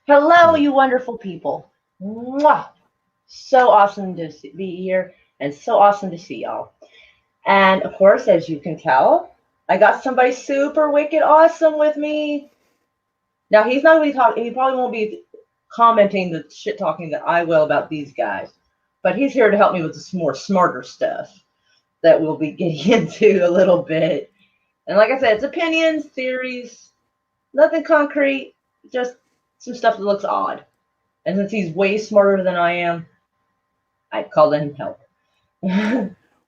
Hello, you wonderful people. Mwah! So awesome to be here and so awesome to see y'all. And of course, as you can tell, I got somebody super wicked awesome with me. Now, he's not going to be talking, he probably won't be commenting the shit talking that I will about these guys, but he's here to help me with some more smarter stuff that we'll be getting into a little bit. And like I said, it's opinions, theories, nothing concrete, just some stuff that looks odd. And since he's way smarter than I am, I called in help.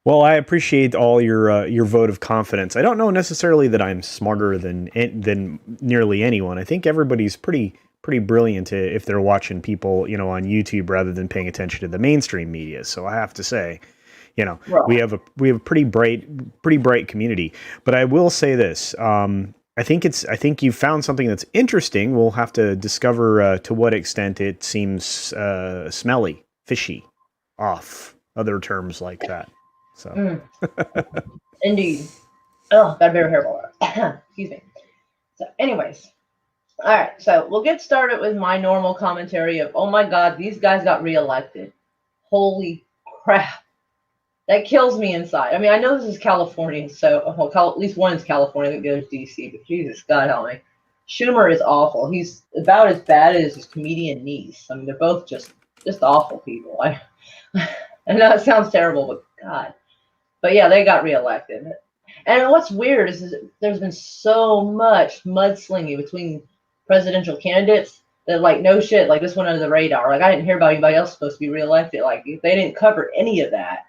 Well, I appreciate all your vote of confidence. I don't know necessarily that I'm smarter than nearly anyone. I think everybody's pretty brilliant if they're watching people, on YouTube rather than paying attention to the mainstream media. So I have to say, Well, we have a pretty bright community. But I will say this. I think you found something that's interesting. We'll have to discover to what extent it seems smelly, fishy, off, other terms like that. So, indeed. Oh, got a better hairball. Excuse me. So, anyways, all right. So we'll get started with my normal commentary of, oh my God, these guys got reelected. Holy crap. That kills me inside. I mean, I know this is California, so well, at least one is California that goes to DC, but Jesus, God help me. Schumer is awful. He's about as bad as his comedian niece. I mean, they're both just awful people. I know it sounds terrible, but God. But yeah, they got reelected. And what's weird is there's been so much mudslinging between presidential candidates that, like, no shit, like, this went under the radar. Like, I didn't hear about anybody else supposed to be reelected. Like, if they didn't cover any of that,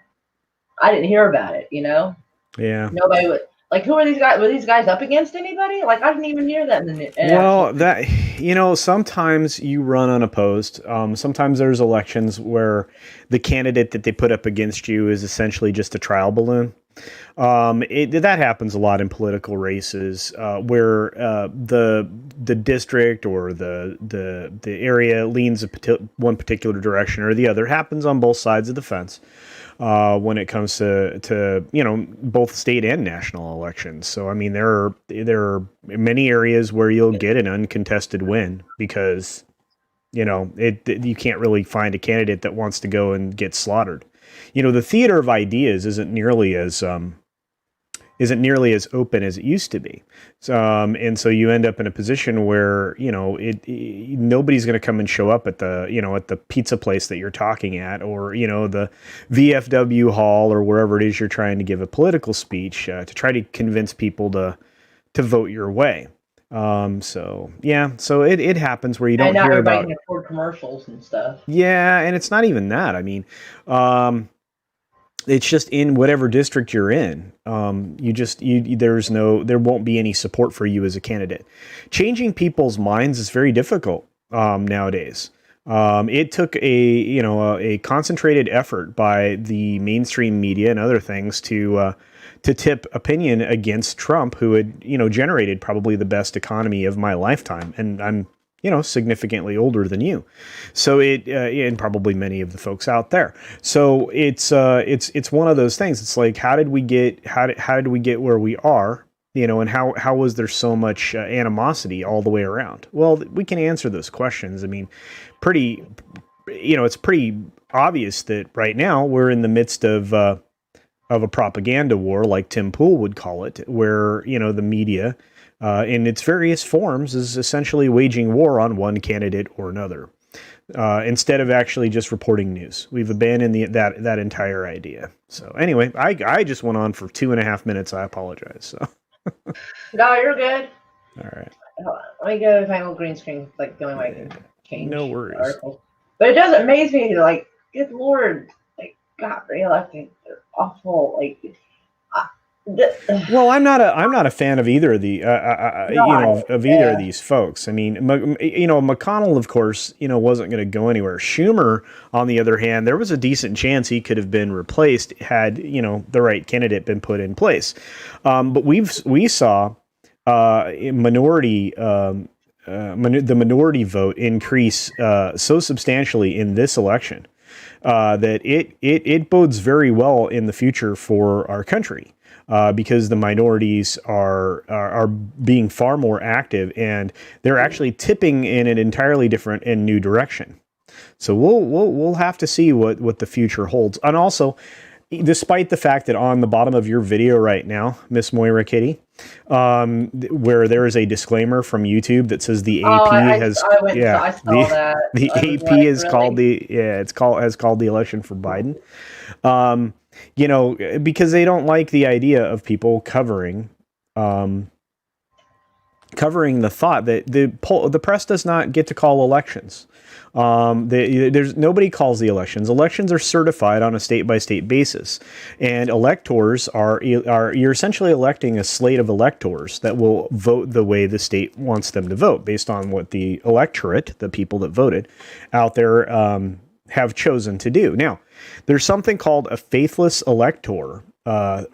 I didn't hear about it, yeah. Nobody would. Like, who are these guys? Were these guys up against anybody? Like, I didn't even hear that in the Well, actual. sometimes you run unopposed. Sometimes there's elections where the candidate that they put up against you is essentially just a trial balloon. That happens a lot in political races where the district or the area leans one particular direction or the other. Happens on both sides of the fence when it comes to both state and national elections. So I mean there are many areas where you'll get an uncontested win because you can't really find a candidate that wants to go and get slaughtered. The theater of ideas isn't nearly as open as it used to be. And so you end up in a position where, nobody's going to come and show up at the pizza place that you're talking at, or, the VFW hall or wherever it is you're trying to give a political speech to try to convince people to vote your way. So it happens where you And don't not hear everybody about. can afford commercials and stuff. Yeah, and it's not even that. I mean, it's just in whatever district you're in. There won't be any support for you as a candidate. Changing people's minds is very difficult nowadays. It took a concentrated effort by the mainstream media and other things to tip opinion against Trump, who had generated probably the best economy of my lifetime, and I'm significantly older than you. So and probably many of the folks out there. So it's one of those things. It's like, how did we get where we are? And how was there so much animosity all the way around? Well, we can answer those questions. I mean, it's pretty obvious that right now we're in the midst of a propaganda war, like Tim Pool would call it, where the media in its various forms is essentially waging war on one candidate or another, instead of actually just reporting news. We've abandoned that entire idea. So anyway, I just went on for 2.5 minutes. I apologize. So. No, you're good. All right. Let me go to my old green screen. Like, the only way I can change No worries. articles. But it does amaze me. Like, good Lord, like, got reelected. They're awful. Like, well, I'm not a fan of either of the either of these folks. I mean, McConnell, of course, wasn't going to go anywhere. Schumer, on the other hand, there was a decent chance he could have been replaced had the right candidate been put in place. But we saw the minority vote increase so substantially in this election that it bodes very well in the future for our country. because the minorities are being far more active, and they're actually tipping in an entirely different and new direction. So we'll have to see what the future holds. And also, despite the fact that on the bottom of your video right now, Miss Moira Kitty, where there is a disclaimer from YouTube that says the Oh, AP has, I went. yeah, I saw that. the I was AP like, is called really? has called the election for Biden. You know, because they don't like the idea of people covering the thought that the press does not get to call elections. There's nobody calls the elections. Elections are certified on a state by state basis, and electors are you're essentially electing a slate of electors that will vote the way the state wants them to vote based on what the electorate, the people that voted out there, have chosen to do. Now, there's something called a faithless elector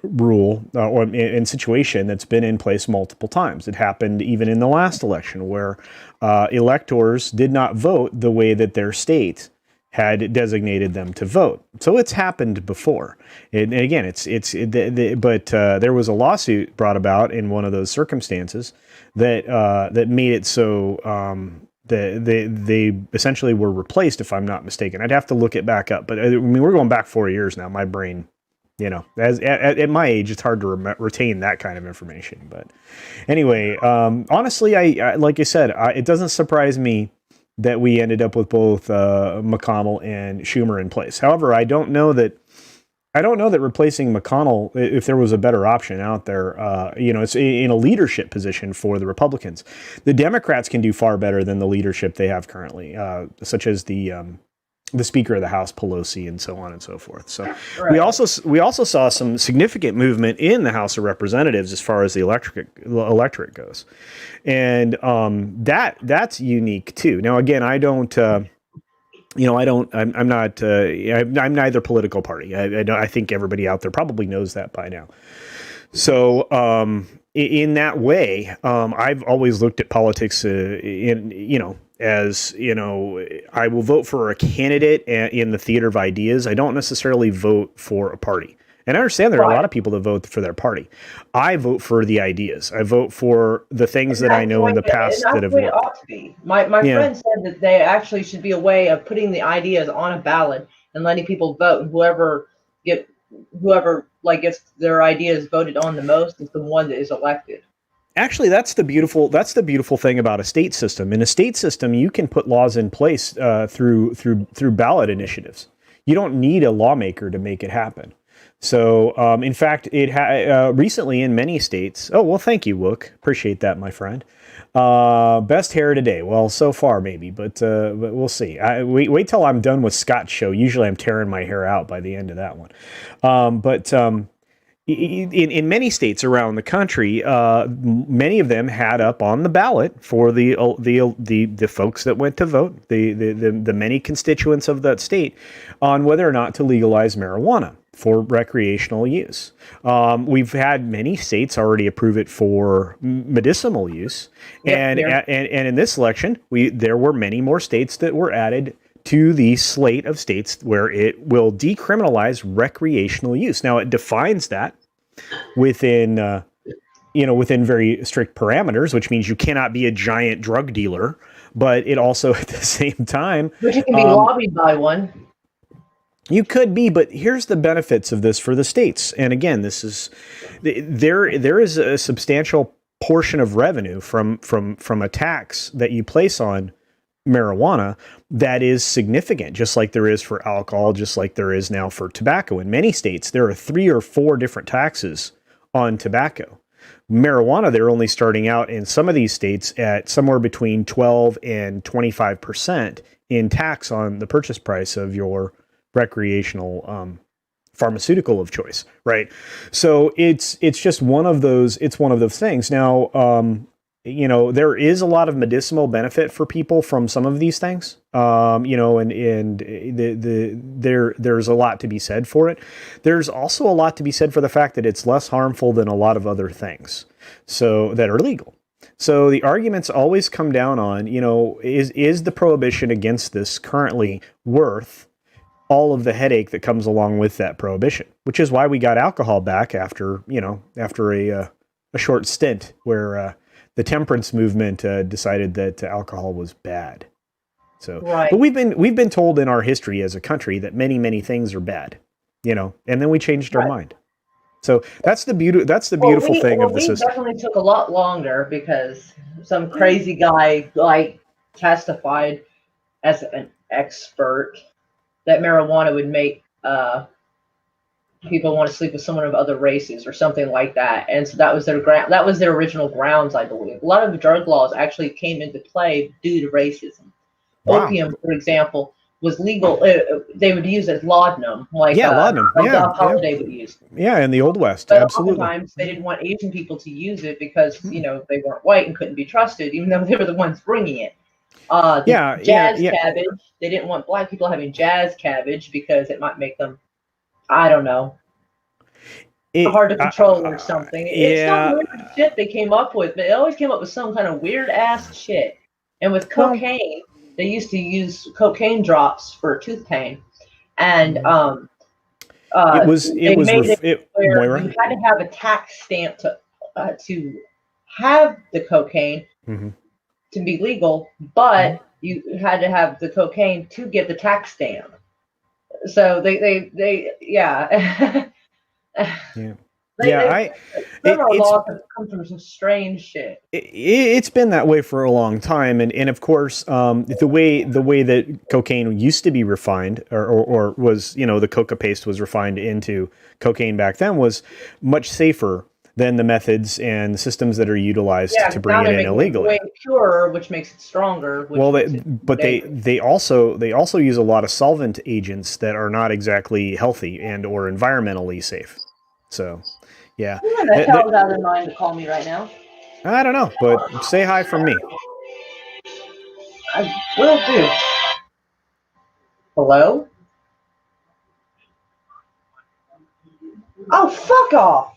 rule or in situation that's been in place multiple times. It happened even in the last election where electors did not vote the way that their state had designated them to vote. So it's happened before. And again, but there was a lawsuit brought about in one of those circumstances that made it so they essentially were replaced, if I'm not mistaken. I'd have to look it back up, but I mean, we're going back 4 years now. My brain, you know, at my age, it's hard to retain that kind of information. But anyway, honestly, I like I said, it doesn't surprise me that we ended up with both McConnell and Schumer in place. However, I don't know that replacing McConnell, if there was a better option out there, you know, it's in a leadership position for the Republicans. The Democrats can do far better than the leadership they have currently, such as the Speaker of the House, Pelosi, and so on and so forth. So right. we also saw some significant movement in the House of Representatives as far as the electorate goes, and that's unique too. Now, again, I don't. You know, I'm not. I'm neither political party. I think everybody out there probably knows that by now. So, in that way, I've always looked at politics as, you know, I will vote for a candidate in the theater of ideas. I don't necessarily vote for a party. And I understand there are a lot of people that vote for their party. I vote for the ideas. I vote for the things that I know in the past that have worked. It ought to be. My friend said that there actually should be a way of putting the ideas on a ballot and letting people vote, and whoever gets their ideas voted on the most is the one that is elected. Actually, that's the beautiful thing about a state system. In a state system, you can put laws in place through ballot initiatives. You don't need a lawmaker to make it happen. So, in fact, it recently in many states. Oh, well, thank you, Wook. Appreciate that, my friend. Best hair today. Well, so far maybe, but we'll see. Wait till I'm done with Scott's show. Usually, I'm tearing my hair out by the end of that one. In many states around the country, many of them had up on the ballot for the folks that went to vote, the many constituents of that state, on whether or not to legalize marijuana for recreational use. We've had many states already approve it for medicinal use, and in this election, there were many more states that were added to the slate of states where it will decriminalize recreational use. Now, it defines that within very strict parameters, which means you cannot be a giant drug dealer, but it also at the same time, but you can be lobbied by one. You could be, but here's the benefits of this for the states. And again, there is a substantial portion of revenue from a tax that you place on marijuana that is significant, just like there is for alcohol, just like there is now for tobacco. In many states, there are 3 or 4 different taxes on tobacco. Marijuana, they're only starting out in some of these states at somewhere between 12 and 25% in tax on the purchase price of your recreational pharmaceutical of choice, right? So it's just one of those. It's one of those things. Now, there is a lot of medicinal benefit for people from some of these things. There's a lot to be said for it. There's also a lot to be said for the fact that it's less harmful than a lot of other things, so that are legal. So the arguments always come down on, is the prohibition against this currently worth all of the headache that comes along with that prohibition, which is why we got alcohol back after a short stint where the temperance movement decided that alcohol was bad. So, but Right. we've been told in our history as a country that many things are bad, and then we changed our Right. mind. So that's the beautiful thing of the We system. definitely took a lot longer because some crazy guy like testified as an expert that marijuana would make people want to sleep with someone of other races or something like that, and so that was their that was their original grounds, I believe. A lot of the drug laws actually came into play due to racism. Wow. Opium, for example, was legal. They would use it as laudanum, Yeah, laudanum. like Yeah, Doc yeah, Holliday would use. yeah. In the old West, But absolutely. oftentimes they didn't want Asian people to use it because they weren't white and couldn't be trusted, even though they were the ones bringing it. The Yeah, yeah, jazz yeah. cabbage, they didn't want black people having jazz cabbage because it might make them, I don't know, It, hard to control or something. It's some yeah. weird shit they came up with, but they always came up with some kind of weird ass shit. And with Well, cocaine, they used to use cocaine drops for tooth pain, and it they was made it where you Moira. had to have a tax stamp to have the cocaine Mm-hmm. to be legal, but you had to have the cocaine to get the tax stamp. So they yeah. Yeah. Yeah, They some of our it's laws have come from some strange shit. it's been that way for a long time, and of course, the way that cocaine used to be refined, or was, the coca paste was refined into cocaine back then, was much safer than the methods and the systems that are utilized Yeah, to 'cause bring now it they're in making it way illegally. purer, which makes it stronger, which Well, makes it but dangerous. they also use a lot of solvent agents that are not exactly healthy and or environmentally safe. So, yeah. Who the hell is out of their mind to call me right now? I don't know, but say hi from me. I will do. Hello? Oh, fuck off!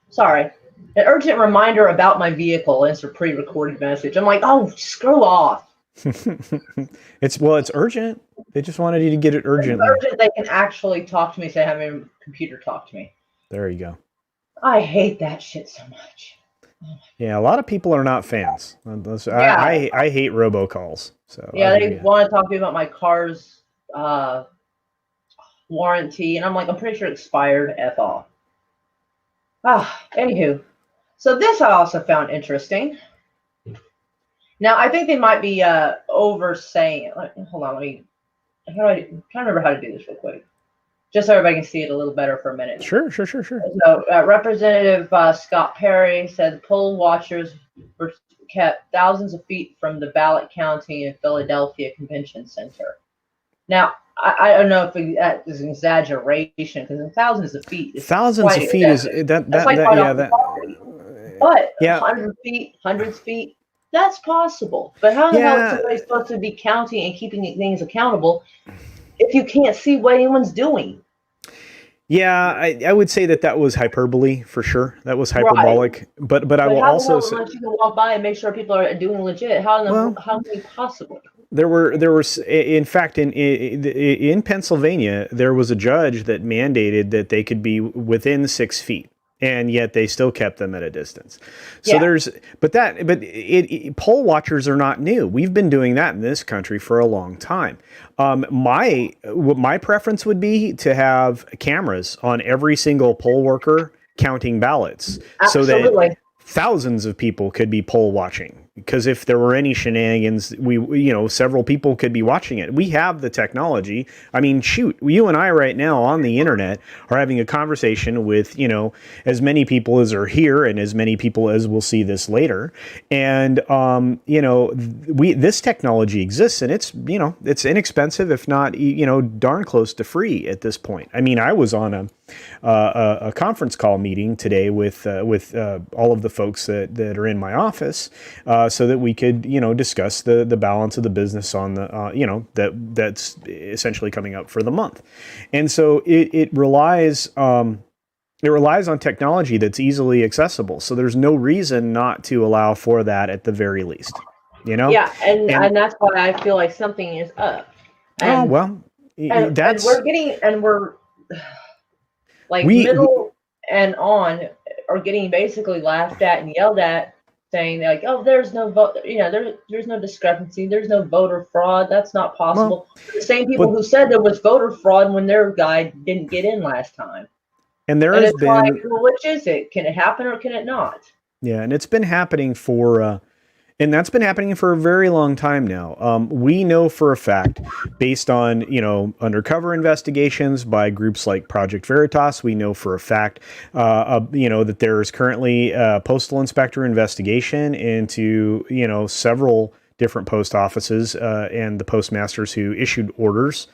Sorry. An urgent reminder about my vehicle, and it's a pre-recorded message. I'm like, oh, screw off. It's urgent. They just wanted you to get it It's urgently. urgent they can actually talk to me, say, have a computer talk to me. There you go. I hate that shit so much. Yeah, a lot of people are not fans. Yeah. I hate robocalls. So I Yeah, hear they you. want to talk to me about my car's warranty, and I'm like, I'm pretty sure it expired. F off. Anywho, so this I also found interesting. Now I think they might be oversaying it. Hold on, let me. I'm trying to remember how to do this real quick, just so everybody can see it a little better for a minute. Sure. So, Representative Scott Perry said poll watchers were kept thousands of feet from the ballot counting in Philadelphia Convention Center. Now, I don't know if that is an exaggeration, because thousands of feet is Thousands of feet is that's like quite yeah, off the property. But yeah, 100 feet, hundreds of feet, that's possible. But how the hell is yeah. somebody supposed to be counting and keeping things accountable if you can't see what anyone's doing? Yeah, I would say that was hyperbole for sure. That was Right. hyperbolic. But I But will how the also hell, say, unless you can walk by and make sure people are doing legit, well, how can you possibly? there was in fact in Pennsylvania there was a judge that mandated that they could be within 6 feet, and yet they still kept them at a distance. So Yeah. poll watchers are not new. We've been doing that in this country for a long time. My preference would be to have cameras on every single poll worker counting ballots, so that Absolutely. thousands of people could be poll watching. Because if there were any shenanigans, several people could be watching it. We have the technology. I mean, shoot, you and I right now on the internet are having a conversation with, as many people as are here and as many people as will see this later. And, this technology exists, and it's inexpensive, if not, darn close to free at this point. I mean, I was on a conference call meeting today with all of the folks that are in my office, so that we could discuss the balance of the business on the that's essentially coming up for the month. And so it relies on technology that's easily accessible. So there's no reason not to allow for that at the very least. Yeah, and that's why I feel like something is up. Oh, And well, And That's we're like we middle and on are getting basically laughed at and yelled at, saying like, "Oh, there's no vote. There's no discrepancy. There's no voter fraud. That's not well, possible." The same people but who said there was voter fraud when their guy didn't get in last time, and there and has it's like, been well, which is it? Can it happen or can it not? yeah, and it's been happening for and that's been happening for a very long time now. We know for a fact, based on undercover investigations by groups like Project Veritas, we know for a fact, that there is currently a postal inspector investigation into several different post offices and the postmasters who issued orders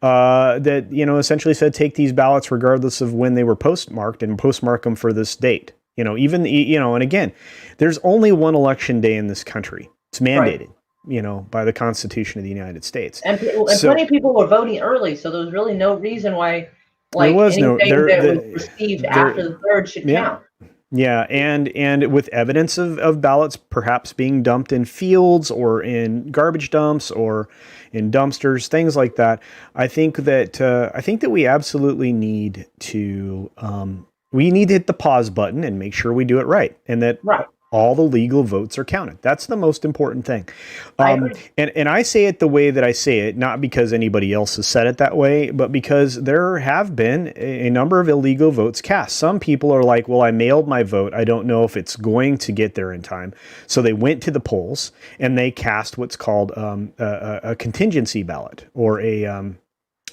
that essentially said take these ballots regardless of when they were postmarked and postmark them for this date. And again, there's only one election day in this country. It's Right. mandated, by the Constitution of the United States. And So plenty of people were voting early, so there was really no reason why, there like, was no anything there that was the received there after the third should yeah. count. Yeah, and with evidence of ballots perhaps being dumped in fields or in garbage dumps or in dumpsters, things like that, I think that we absolutely need to hit the pause button and make sure we do it right, and that Right. all the legal votes are counted. That's the most important thing. I agree. And I say it the way that I say it, not because anybody else has said it that way, but because there have been a number of illegal votes cast. Some people are like, well, I mailed my vote. I don't know if it's going to get there in time. So they went to the polls and they cast what's called a contingency ballot or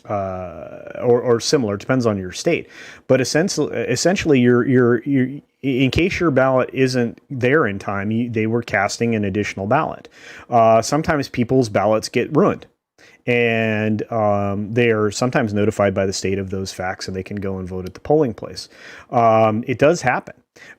or similar, depends on your state. But essentially, you're in case your ballot isn't there in time, they were casting an additional ballot. Sometimes people's ballots get ruined, and they are sometimes notified by the state of those facts, and they can go and vote at the polling place. It does happen.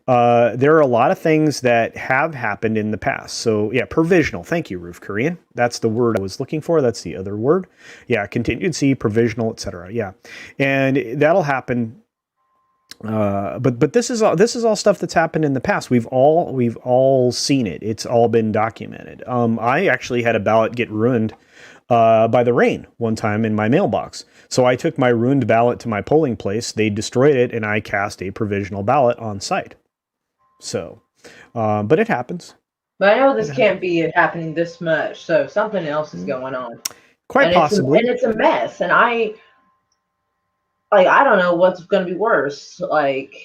There are a lot of things that have happened in the past. So yeah, provisional. Thank you, Roof Korean. That's the word I was looking for. That's the other word. Yeah, contingency, provisional, etc. Yeah, and that'll happen. But this is all stuff that's happened in the past. We've all seen it. It's all been documented. I actually had a ballot get ruined by the rain one time in my mailbox. So I took my ruined ballot to my polling place. They destroyed it, and I cast a provisional ballot on site. So, but it happens. But I know this can't be happening this much, so something else is going on, Quite and possibly. it's a mess. And I don't know what's going to be worse, like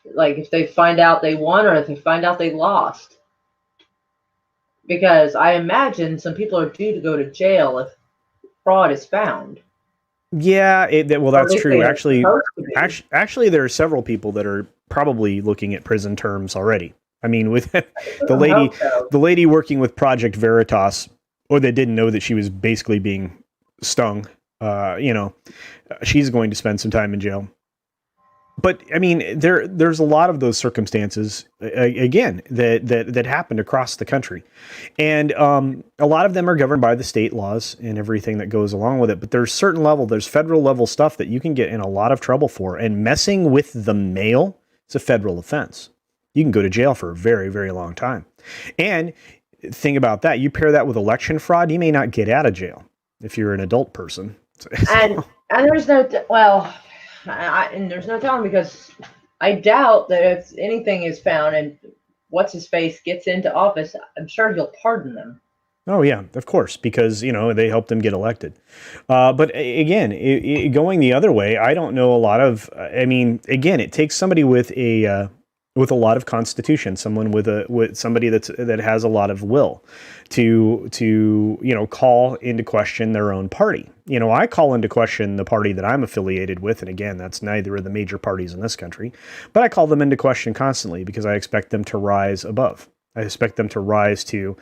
if they find out they won or if they find out they lost. Because I imagine some people are due to go to jail if fraud is found. Yeah, well, Or at that's least true. they are Actually, supposed to be. actually, there are several people that are probably looking at prison terms already. I mean, with I the lady, hope so. the lady working with Project Veritas, or they didn't know that she was basically being stung. She's going to spend some time in jail. But I mean, there's a lot of those circumstances again that happened across the country, and a lot of them are governed by the state laws and everything that goes along with it. But there's there's federal level stuff that you can get in a lot of trouble for, and messing with the mail is a federal offense. You can go to jail for a very, very long time. And think about that. You pair that with election fraud, you may not get out of jail if you're an adult person. And there's no and there's no telling, because I doubt that if anything is found and what's his face gets into office, I'm sure he'll pardon them. Oh yeah, of course, because they helped him get elected. But again, going the other way, I don't know a lot of. I mean, again, it takes somebody with a lot of constitution, someone with somebody that has a lot of will, to call into question their own party. I call into question the party that I'm affiliated with, and again, that's neither of the major parties in this country, but I call them into question constantly because I expect them to rise above. I expect them to rise to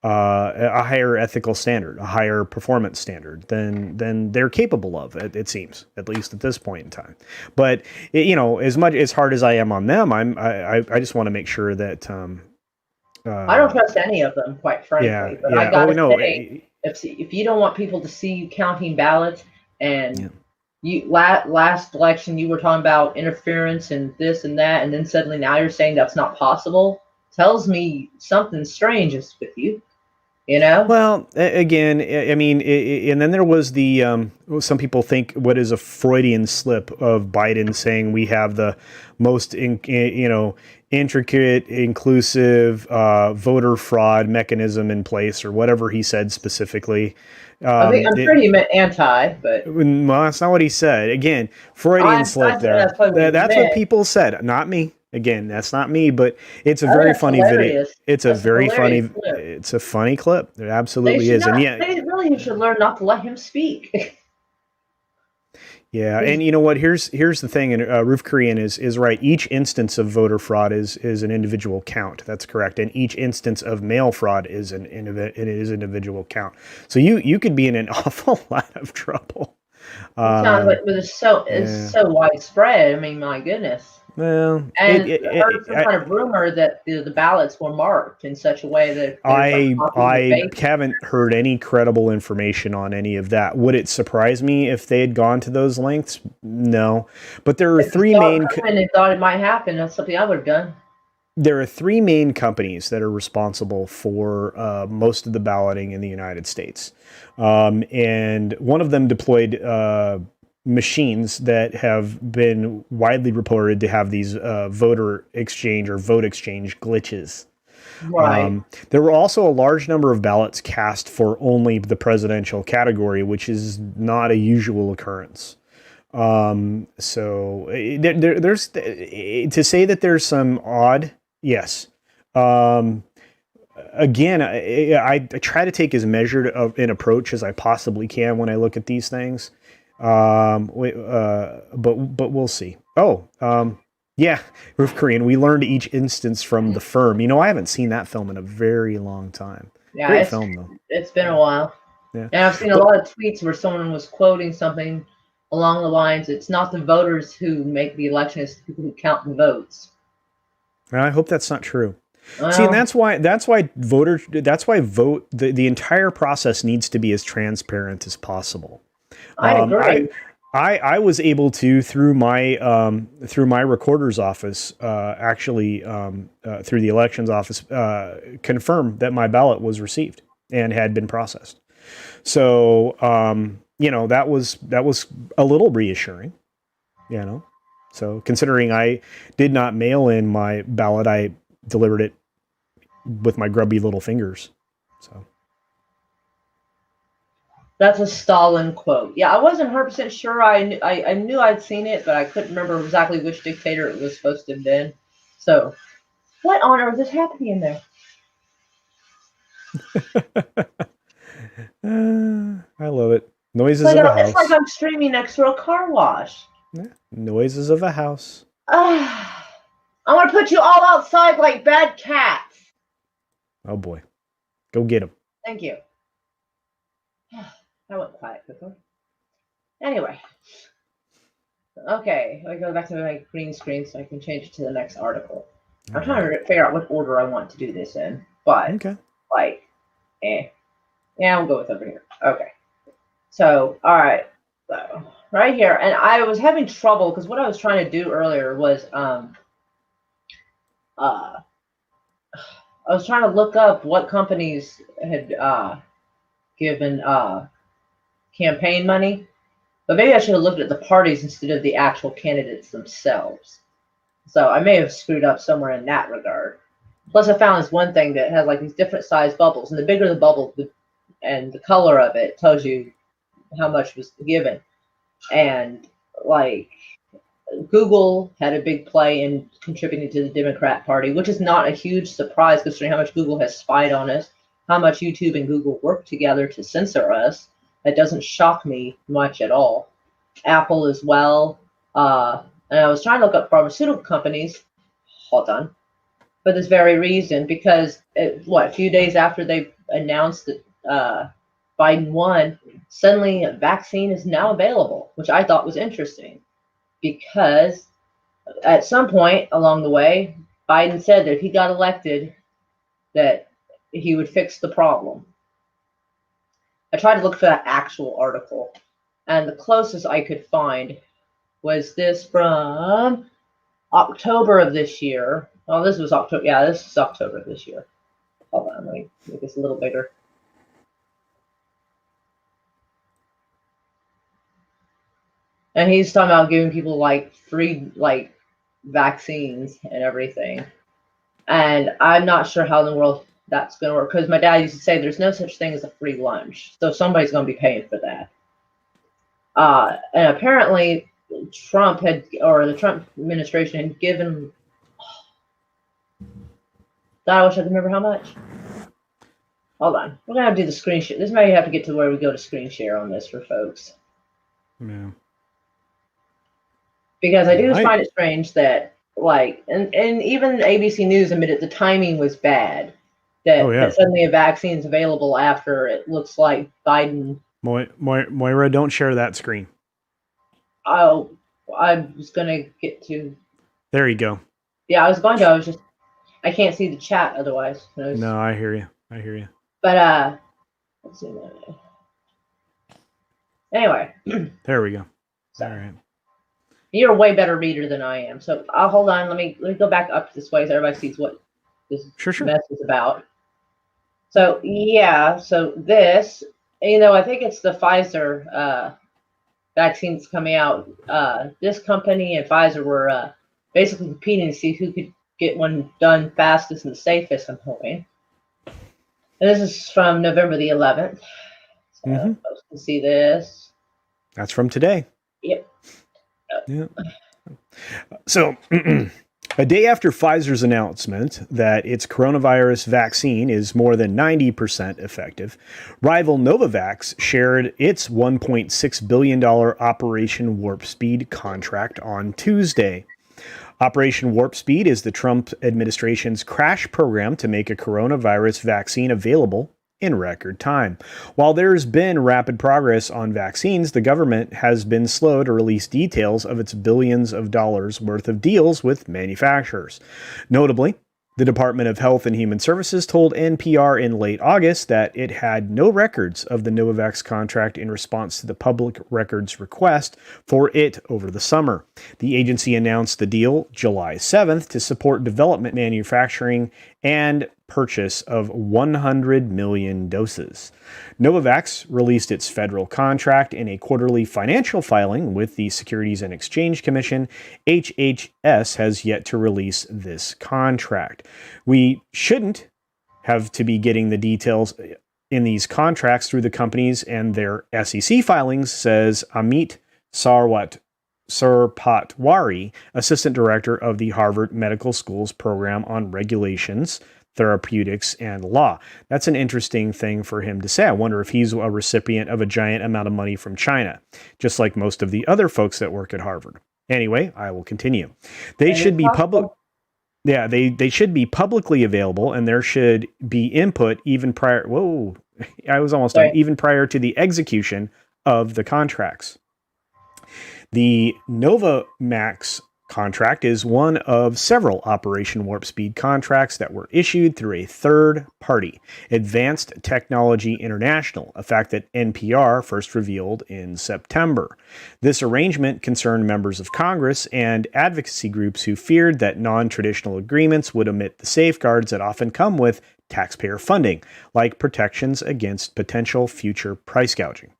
a higher ethical standard, a higher performance standard than they're capable of. It seems, at least at this point in time. But as hard as I am on them, I just want to make sure that I don't trust any of them, quite frankly. But I gotta say, if you don't want people to see you counting ballots, and you last election you were talking about interference and this and that, and then suddenly now you're saying that's not possible, tells me something strange is with you. Well, again, I mean, and then there was the some people think what is a Freudian slip of Biden saying we have the most, intricate, inclusive voter fraud mechanism in place, or whatever he said specifically. I'm sure he meant anti, but Well, that's not what he said. Again, I Freudian slip think there. that's probably what he That's what meant. people said, not me. Again, that's not me, but it's a I think very that's funny video. hilarious. It's a That's a very hilarious funny. clip. It's a funny clip. It They absolutely should is, and not. yeah, They really should learn not to let him speak. yeah, He's and you know what? Here's the thing, and Roof Korean is right. Each instance of voter fraud is an individual count. That's correct, and each instance of mail fraud is an individual count. So you could be in an awful lot of trouble. It sounds like Um, it's yeah. so widespread. I mean, my goodness. Well, And heard some kind of rumor that the ballots were marked in such a way that there's like copies of I fake. haven't heard any credible information on any of that. Would it surprise me if they had gone to those lengths? No, but there are If you three saw it main coming and thought it might happen, that's something I would have done. there are three main companies that are responsible for most of the balloting in the United States, and one of them deployed machines that have been widely reported to have these voter exchange or vote exchange glitches. Right. There were also a large number of ballots cast for only the presidential category, which is not a usual occurrence. So there's to say that there's some odd, yes. Um, Again, I try to take as measured of an approach as I possibly can when I look at these things. But we'll see. Oh, yeah, Roof Korean. We learned each instance from The Firm. I haven't seen that film in a very long time. Yeah, Great film though. it's been a while. Yeah, And I've seen a but lot of tweets where someone was quoting something along the lines, it's not the voters who make the election, it's the people who count the votes. I hope that's not true. See, and Well, that's why vote the entire process needs to be as transparent as possible. I Um, I agree. I was able to through my recorder's office actually through the elections office confirm that my ballot was received and had been processed. So that was a little reassuring. You know, so considering I did not mail in my ballot, I delivered it with my grubby little fingers. So That's a Stalin quote. Yeah, I wasn't 100% sure. I knew I'd seen it, but I couldn't remember exactly which dictator it was supposed to have been. So, what on earth is happening in there? I love it. It's Noises like, of a it's like house. I'm streaming next to a car wash. Yeah. Noises of a house. Ah, I want to put you all outside like bad cats. Oh boy. Go get them. Thank you. I went quiet quickly. Anyway, okay, I go back to my green screen so I can change it to the next article. I'm trying to figure out what order I want to do this in, but Okay. like, yeah, we'll go with over here. Okay, so all right, so right here, and I was having trouble because what I was trying to do earlier was uh I was trying to look up what companies had given campaign money, but maybe I should have looked at the parties instead of the actual candidates themselves. So I may have screwed up somewhere in that regard. Plus, I found this one thing that has like these different size bubbles, and the bigger the bubble, and the color of it tells you how much was given. And like Google had a big play in contributing to the Democrat Party, which is not a huge surprise considering how much Google has spied on us, how much YouTube and Google work together to censor us. That doesn't shock me much at all. Apple as well. And I was trying to look up pharmaceutical companies. Hold on. For this very reason, because a few days after they announced that Biden won, suddenly a vaccine is now available, which I thought was interesting because at some point along the way, Biden said that if he got elected, that he would fix the problem. I tried to look for that actual article, and the closest I could find was this from October of this year. Oh, this was October. Yeah, this is October of this year. Hold on, let me make this a little bigger. And he's talking about giving people like free like vaccines and everything. And I'm not sure how in the world that's going to work, because my dad used to say there's no such thing as a free lunch, so somebody's going to be paying for that. And apparently, the Trump administration had given. God, I wish I could remember how much. Hold on, we're gonna have to do the screen share. This might have to get to where we go to screen share on this for folks. Yeah. Because I do find it strange that, like, and even ABC News admitted the timing was bad. That suddenly a vaccine is available after it looks like Biden. Moira, don't share that screen. Oh, I was gonna get to. There you go. Yeah, I was going to. I was just. I can't see the chat otherwise. No, I hear you. But let's see. Anyway. There we go. So, all right. You're a way better reader than I am. So I'll hold on. Let me go back up this way so everybody sees what this mess is about. So yeah, so this, I think it's the Pfizer vaccines coming out. This company and Pfizer were basically competing to see who could get one done fastest and safest, I'm hoping. And this is from November the 11th. So folks can see this. That's from today. Yep. Yeah. So, a day after Pfizer's announcement that its coronavirus vaccine is more than 90% effective, rival Novavax shared its $1.6 billion Operation Warp Speed contract on Tuesday. Operation Warp Speed is the Trump administration's crash program to make a coronavirus vaccine available in record time. While there's been rapid progress on vaccines, the government has been slow to release details of its billions of dollars worth of deals with manufacturers. Notably, the Department of Health and Human Services told NPR in late August that it had no records of the Novavax contract in response to the public records request for it over the summer. The agency announced the deal July 7th to support development, manufacturing, and purchase of 100 million doses. Novavax released its federal contract in a quarterly financial filing with the Securities and Exchange Commission. HHS has yet to release this contract. We shouldn't have to be getting the details in these contracts through the companies and their SEC filings, says Amit Sarpatwari, assistant director of the Harvard Medical School's program on regulations, therapeutics, and law. That's an interesting thing for him to say. I wonder if he's a recipient of a giant amount of money from China, just like most of the other folks that work at Harvard. Anyway, I will continue. They should be public. Yeah, they should be publicly available, and there should be input even prior. Whoa, I was almost done. Even prior to the execution of the contracts. The Novavax contract is one of several Operation Warp Speed contracts that were issued through a third party, Advanced Technology International, a fact that NPR first revealed in September. This arrangement concerned members of Congress and advocacy groups who feared that non-traditional agreements would omit the safeguards that often come with taxpayer funding, like protections against potential future price gouging.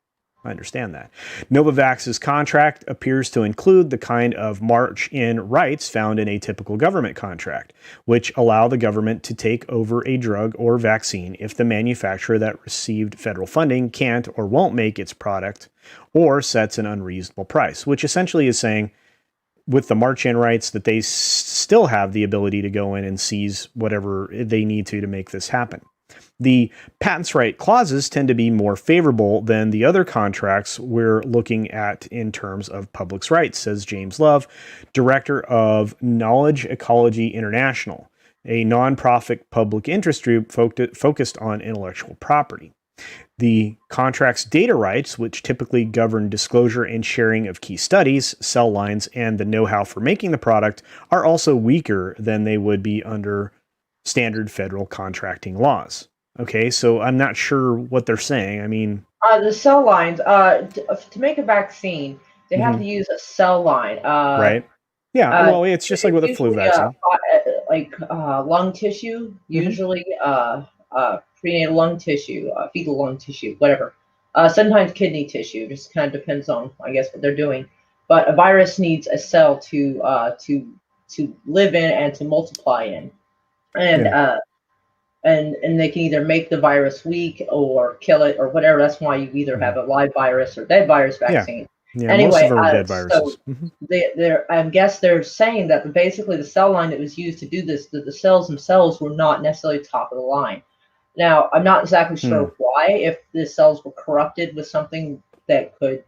I understand that. Novavax's contract appears to include the kind of march-in rights found in a typical government contract, which allow the government to take over a drug or vaccine if the manufacturer that received federal funding can't or won't make its product or sets an unreasonable price, which essentially is saying with the march-in rights that they still have the ability to go in and seize whatever they need to make this happen. The patents right clauses tend to be more favorable than the other contracts we're looking at in terms of public's rights, says James Love, director of Knowledge Ecology International, a nonprofit public interest group focused on intellectual property. The contract's data rights, which typically govern disclosure and sharing of key studies, cell lines, and the know-how for making the product, are also weaker than they would be under standard federal contracting laws. Okay, so I'm not sure what they're saying. I mean, the cell lines. To make a vaccine, they have to use a cell line. Right. Yeah. Well, it's just like with a flu vaccine. Lung tissue, usually prenatal lung tissue, fetal lung tissue, whatever. Sometimes kidney tissue. Just kind of depends on, I guess, what they're doing. but a virus needs a cell to live in and to multiply in, and Yeah. and they can either make the virus weak or kill it or whatever. That's why you either have Mhm. a live virus or dead virus Yeah. vaccine. Yeah. Most of Anyway, them are dead so viruses. Hmm. I guess they're saying that basically the cell line that was used to do this, that the cells themselves were not necessarily top of the line. Now, I'm not exactly Hmm. sure why, if the cells were corrupted with something that could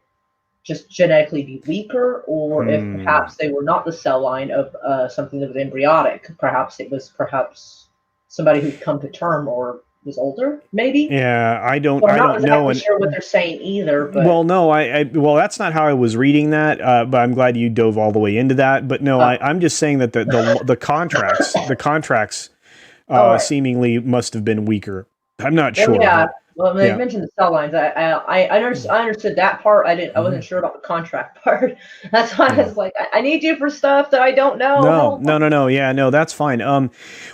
just genetically be weaker, or if Hmm. perhaps they were not the cell line of something that was embryonic. Perhaps it was perhaps somebody who'd come to term or was older, maybe. Yeah. So I'm I not don't know. exactly And sure what they're saying either, but well, no, well, that's not how I was reading that. But I'm glad you dove all the way into that. But no, uh, I'm just saying that the contracts all right. seemingly must have been weaker. I'm not Well, sure, yeah. but Well, when they yeah. mentioned the cell lines, I understood that part. I Mhm. wasn't sure about the contract part. That's why I Yeah. was like, I need you for stuff that I don't know. No, Help. no, no, no. Yeah, no, that's fine.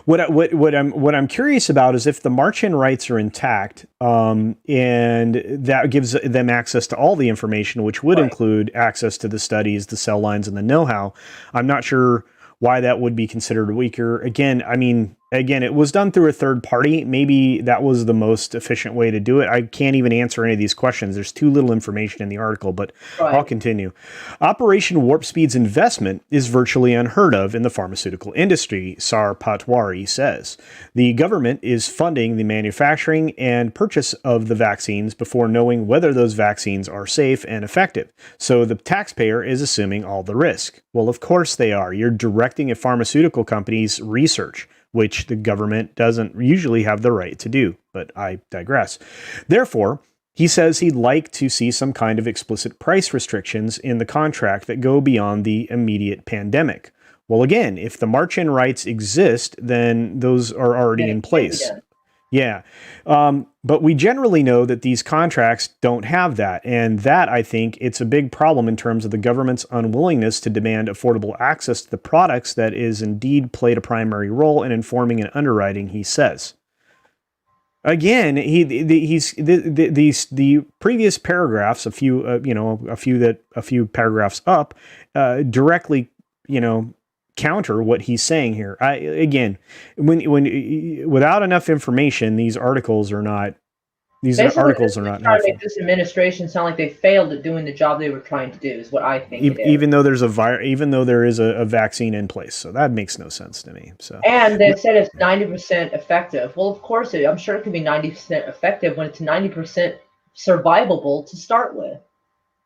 What I'm curious about is if the march-in rights are intact, and that gives them access to all the information, which would Right. include access to the studies, the cell lines, and the know-how. I'm not sure why that would be considered weaker. Again, I mean, again, it was done through a third party. Maybe that was the most efficient way to do it. I can't even answer any of these questions. There's too little information in the article, but I'll Right. continue. Operation Warp Speed's investment is virtually unheard of in the pharmaceutical industry, Sar Patwari says. The government is funding the manufacturing and purchase of the vaccines before knowing whether those vaccines are safe and effective. So the taxpayer is assuming all the risk. Well, of course they are. You're directing a pharmaceutical company's research, which the government doesn't usually have the right to do. But I digress. Therefore, he says he'd like to see some kind of explicit price restrictions in the contract that go beyond the immediate pandemic. Well, again, if the march-in rights exist, then those are already Then in it can be place. done. Yeah. But we generally know that these contracts don't have that. And that, I think, it's a big problem in terms of the government's unwillingness to demand affordable access to the products that is indeed played a primary role in informing and underwriting, he says. Again, the previous paragraphs, a few paragraphs up, directly, you know, counter what he's saying here. Again, when without enough information, these Basically, this articles are is not trying to make helpful. this administration sound like they failed at doing the job they were trying to do. Is what I think it is. Even though even though there is a vaccine in place, so that makes no sense to me. So, And they said it's 90% effective. Well, of course, I'm sure it can be 90% effective when it's 90% survivable to start with.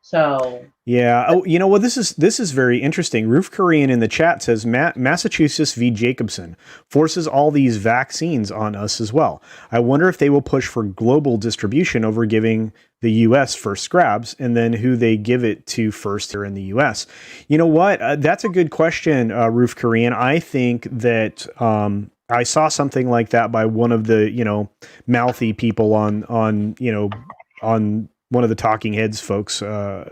So, yeah. Oh, you know what? This is very interesting. Roof Korean in the chat says Massachusetts v. Jacobson forces all these vaccines on us as well. I wonder if they will push for global distribution over giving the U.S. first grabs, and then who they give it to first here in the U.S. You know what? That's a good question, Roof Korean. I think that. I saw something like that by one of the, mouthy people on one of the Talking Heads folks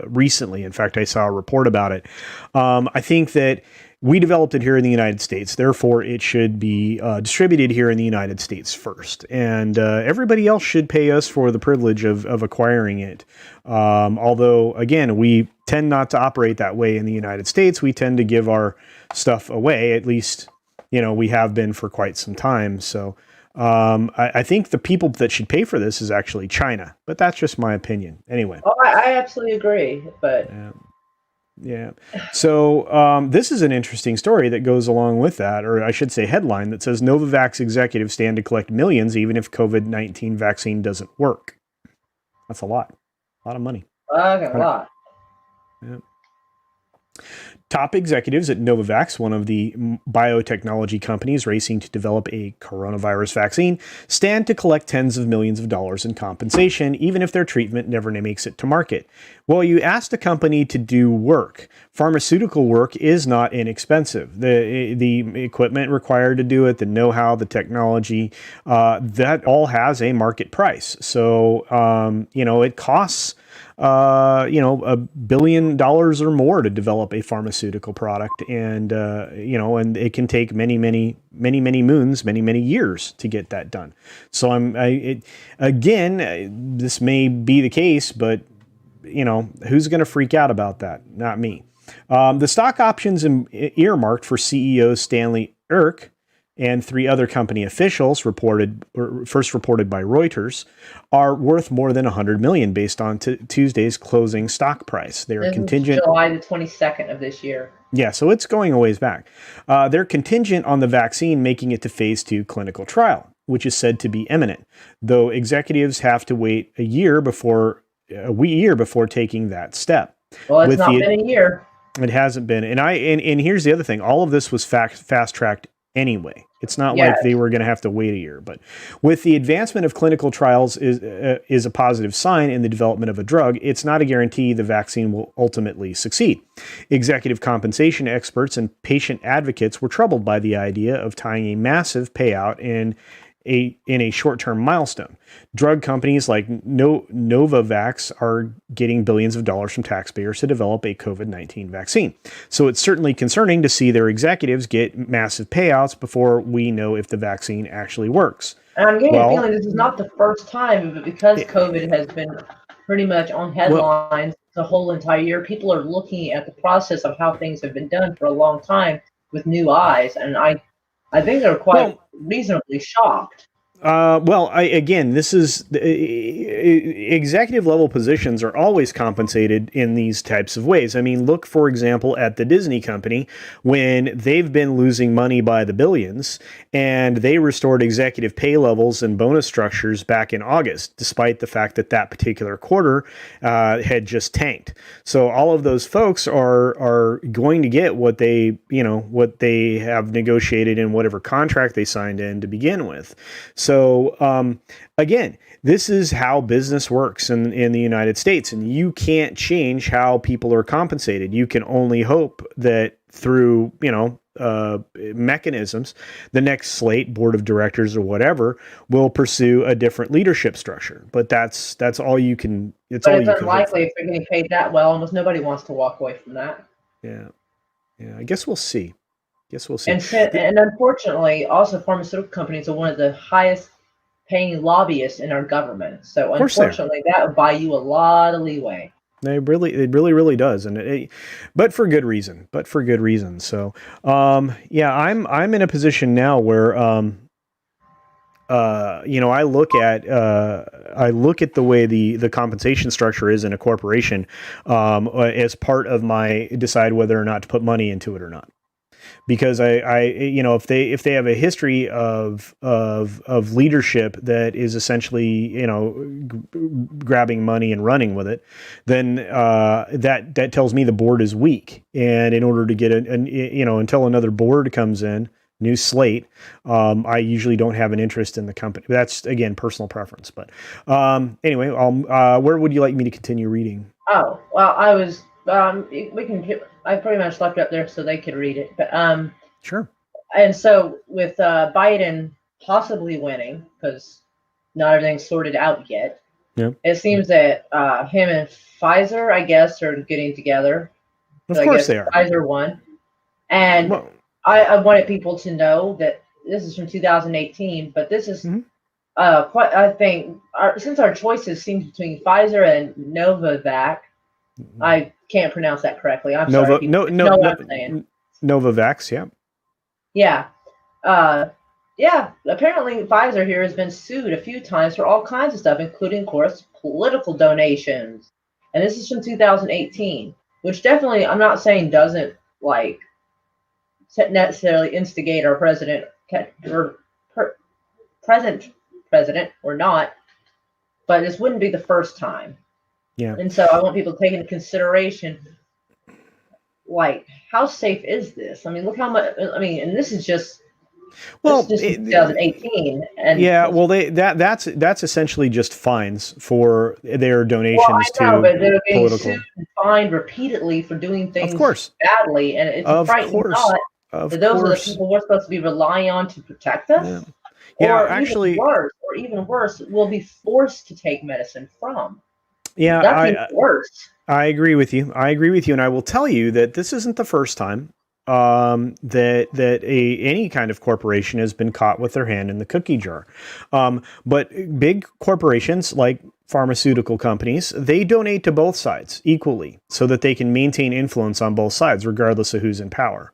recently. In fact, I saw a report about it. I think that we developed it here in the United States. Therefore, it should be distributed here in the United States first. And everybody else should pay us for the privilege of acquiring it. Although, again, we tend not to operate that way in the United States. We tend to give our stuff away, at least, we have been for quite some time. So I think the people that should pay for this is actually China, but that's just my opinion. Anyway. oh, I absolutely agree. But Yeah. So this is an interesting story that goes along with that, or I should say headline that says Novavax executives stand to collect millions even if COVID-19 vaccine doesn't work. That's a lot of money. a lot. Yeah. Top executives at Novavax, one of the biotechnology companies racing to develop a coronavirus vaccine, stand to collect tens of millions of dollars in compensation, even if their treatment never makes it to market. Well, you asked a company to do work. Pharmaceutical work is not inexpensive. The equipment required to do it, the know-how, the technology, that all has a market price. So, it costs $1 billion or more to develop a pharmaceutical product. And, and it can take many moons, many years to get that done. So this may be the case, but who's going to freak out about that? Not me. The stock options earmarked for CEO Stanley Erck and 3 other company officials first reported by Reuters are worth more than $100 million based on Tuesday's closing stock price. They are contingent. July the 22nd of this year. Yeah, so it's going a ways back. They're contingent on the vaccine making it to phase 2 clinical trial, which is said to be imminent, though executives have to wait a year before taking that step. Well, it's not been a year. It hasn't been. And here's the other thing. All of this was fast-tracked anyway. It's not like they were going to have to wait a year. But with the advancement of clinical trials is a positive sign in the development of a drug, it's not a guarantee the vaccine will ultimately succeed. Executive compensation experts and patient advocates were troubled by the idea of tying a massive payout in a short-term milestone. Drug companies like Novavax are getting billions of dollars from taxpayers to develop a COVID-19 vaccine. So it's certainly concerning to see their executives get massive payouts before we know if the vaccine actually works. And I'm getting a feeling this is not the first time, but because COVID has been pretty much on headlines the whole entire year, people are looking at the process of how things have been done for a long time with new eyes, and I think they're quite reasonably shocked. This is executive level positions are always compensated in these types of ways. I mean, look, for example, at the Disney company when they've been losing money by the billions and they restored executive pay levels and bonus structures back in August, despite the fact that that particular quarter had just tanked. So all of those folks are going to get what they have negotiated in whatever contract they signed in to begin with. So again, this is how business works in the United States, and you can't change how people are compensated. You can only hope that through, mechanisms, the next slate, board of directors or whatever, will pursue a different leadership structure. But that's all you can. It's unlikely if they're getting paid that well. Almost nobody wants to walk away from that. Yeah. I guess we'll see. And unfortunately, also pharmaceutical companies are one of the highest paying lobbyists in our government. So unfortunately, that would buy you a lot of leeway. It really does, but for good reason. So, I'm in a position now where, I look at the way the compensation structure is in a corporation, as part of my decide whether or not to put money into it or not. Because if they have a history of leadership that is essentially grabbing money and running with it, then that tells me the board is weak. And in order to get until another board comes in, new slate, I usually don't have an interest in the company. That's again personal preference. But anyway, where would you like me to continue reading? Oh well, I was. I pretty much left it up there so they could read it. But sure. And so with Biden possibly winning, because not everything's sorted out yet. Yeah. It seems that him and Pfizer, I guess, are getting together. Of course they are. Pfizer won, and I wanted people to know that this is from 2018, but this is quite. I think since our choices seem between Pfizer and Novavax. I can't pronounce that correctly. I'm sorry. Novavax, yeah. Yeah. Apparently Pfizer here has been sued a few times for all kinds of stuff, including, of course, political donations. And this is from 2018, which definitely, I'm not saying doesn't, necessarily instigate our president, or present president, or not, but this wouldn't be the first time. Yeah. And so I want people to take into consideration, how safe is this? I mean, look how much. And this is just. Well, this is 2018, and that's essentially just fines for their donations to but they're getting sued and fined repeatedly for doing things badly, and it's a frightening thought that those are the people we're supposed to be relying on to protect us. Yeah, or actually, even worse, we'll be forced to take medicine from. Yeah, that's worse. I agree with you. And I will tell you that this isn't the first time that any kind of corporation has been caught with their hand in the cookie jar. But big corporations like pharmaceutical companies, they donate to both sides equally so that they can maintain influence on both sides, regardless of who's in power.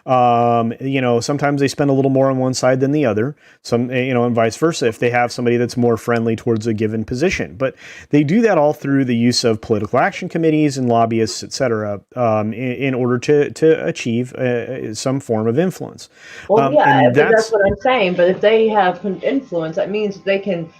Sometimes they spend a little more on one side than the other, and vice versa if they have somebody that's more friendly towards a given position. But they do that all through the use of political action committees and lobbyists, et cetera, in order to achieve some form of influence. Well, yeah, And but that's that's what I'm saying. But if they have influence, that means they can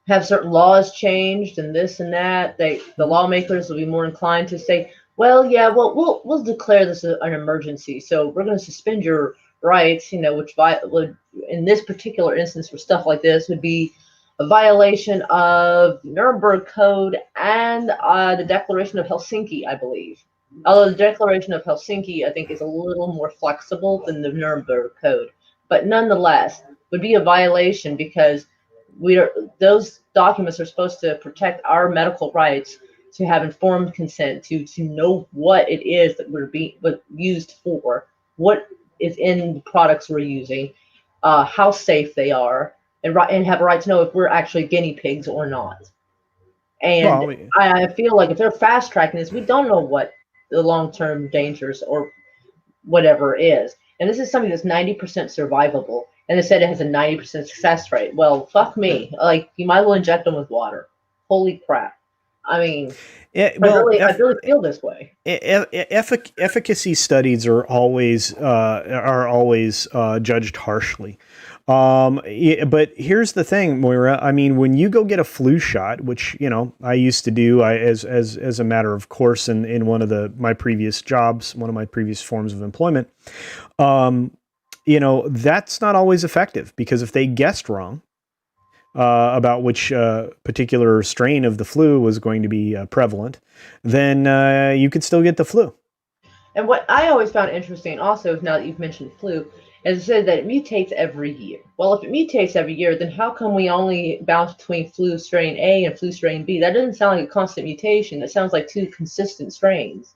have certain laws changed and this and that. The lawmakers will be more inclined to say, well, yeah, well, we'll declare this an emergency, so we're going to suspend your rights. Which would, in this particular instance, for stuff like this, would be a violation of Nuremberg Code and the Declaration of Helsinki, I believe. Although the Declaration of Helsinki, I think, is a little more flexible than the Nuremberg Code, but nonetheless would be a violation because those documents are supposed to protect our medical rights to have informed consent, to know what it is that we're being used for, what is in the products we're using, how safe they are, and have a right to know if we're actually guinea pigs or not. And well, I feel like if they're fast tracking this, we don't know what the long-term dangers or whatever is. And this is something that's 90% survivable. And they said it has a 90% success rate. Well, fuck me. Like, you might as well inject them with water. Holy crap. I mean, I really feel this way. Efficacy studies are always judged harshly. But here's the thing, Moira. I mean, when you go get a flu shot, which I used to do, as a matter of course, in one of my previous jobs, one of my previous forms of employment, that's not always effective because if they guessed wrong about which particular strain of the flu was going to be prevalent, then you could still get the flu. And what I always found interesting also, now that you've mentioned flu, is it said that it mutates every year. Well, if it mutates every year, then how come we only bounce between flu strain A and flu strain B? That doesn't sound like a constant mutation. That sounds like two consistent strains.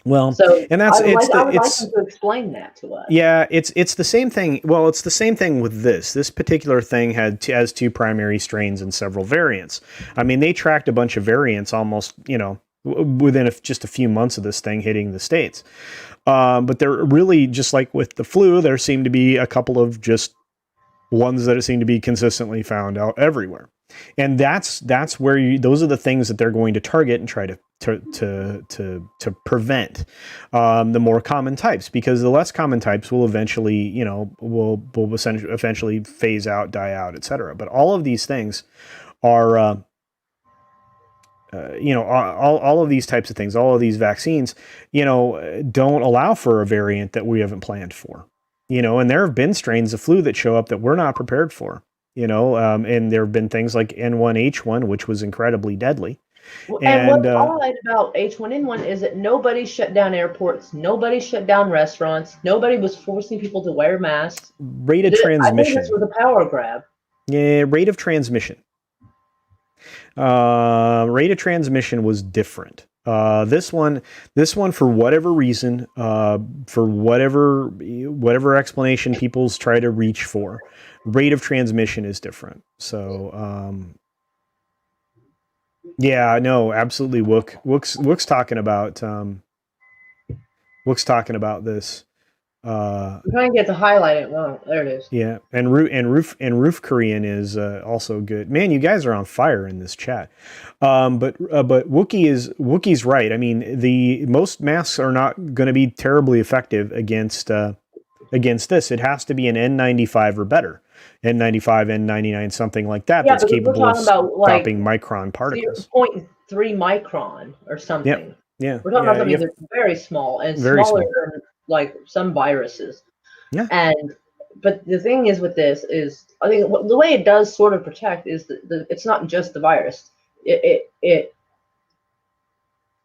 Well, so and I would like them to explain that to us. Yeah, it's the same thing. Well, it's the same thing with this. This particular thing has two primary strains and several variants. I mean, they tracked a bunch of variants almost, within just a few months of this thing hitting the States. But they're really just like with the flu, there seem to be a couple of just ones that seem to be consistently found out everywhere. And that's where those are the things that they're going to target and try to prevent the more common types, because the less common types will eventually, will eventually phase out, die out, etc. But all of these things are, all of these types of things, all of these vaccines, don't allow for a variant that we haven't planned for, and there have been strains of flu that show up that we're not prepared for, and there have been things like N1H1, which was incredibly deadly. And what's odd about H1N1 is that nobody shut down airports, nobody shut down restaurants, nobody was forcing people to wear masks. Rate of transmission. I think this was a power grab. Yeah, rate of transmission. Rate of transmission was different. This one, for whatever reason, for whatever explanation people's try to reach for, rate of transmission is different. So, yeah, no, absolutely. Wook's talking about this. I'm trying to get to highlight it. Well, there it is. Yeah, and Roof Korean is also good. Man, you guys are on fire in this chat. But Wookie's right. I mean, the most masks are not going to be terribly effective against this. It has to be an N95 or better. N95, N99, something like that. That's capable of stopping micron particles. 0.3 micron or something. Yeah. We're talking about something that's very small and smaller than like some viruses. Yeah. But the thing is with this is, I think the way it does sort of protect is that it's not just the virus. It